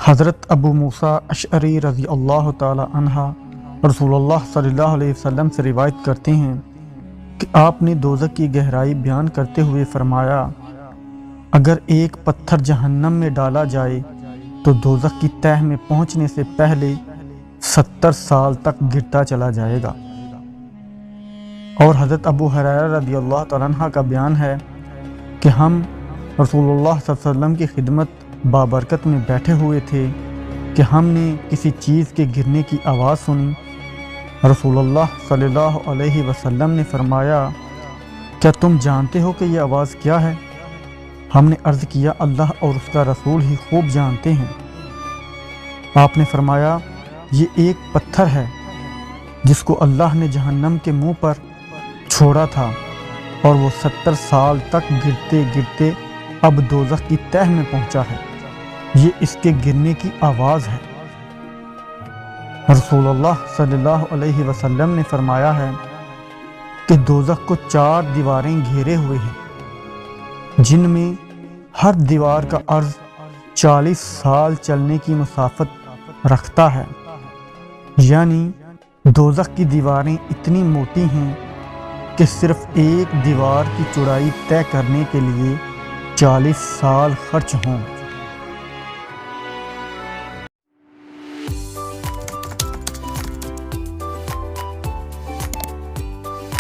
حضرت ابو موسیٰ اشعری رضی اللہ تعالی عنہ رسول اللہ صلی اللہ علیہ وسلم سے روایت کرتے ہیں کہ آپ نے دوزخ کی گہرائی بیان کرتے ہوئے فرمایا، اگر ایک پتھر جہنم میں ڈالا جائے تو دوزخ کی تہہ میں پہنچنے سے پہلے 70 سال تک گرتا چلا جائے گا۔ اور حضرت ابو ہریرہ رضی اللہ تعالیٰ عنہ کا بیان ہے کہ ہم رسول اللہ صلی اللہ علیہ وسلم کی خدمت بابرکت میں بیٹھے ہوئے تھے کہ ہم نے کسی چیز کے گرنے کی آواز سنی۔ رسول اللہ صلی اللہ علیہ وسلم نے فرمایا، کیا تم جانتے ہو کہ یہ آواز کیا ہے؟ ہم نے عرض کیا، اللہ اور اس کا رسول ہی خوب جانتے ہیں۔ آپ نے فرمایا، یہ ایک پتھر ہے جس کو اللہ نے جہنم کے منہ پر چھوڑا تھا، اور وہ 70 سال تک گرتے گرتے اب دوزخ کی تہہ میں پہنچا ہے۔ یہ اس کے گرنے کی آواز ہے۔ رسول اللہ صلی اللہ علیہ وسلم نے فرمایا ہے کہ دوزخ کو 4 دیواریں گھیرے ہوئے ہیں، جن میں ہر دیوار کا عرض 40 سال چلنے کی مسافت رکھتا ہے، یعنی دوزخ کی دیواریں اتنی موٹی ہیں کہ صرف ایک دیوار کی چوڑائی طے کرنے کے لیے 40 سال خرچ ہوں۔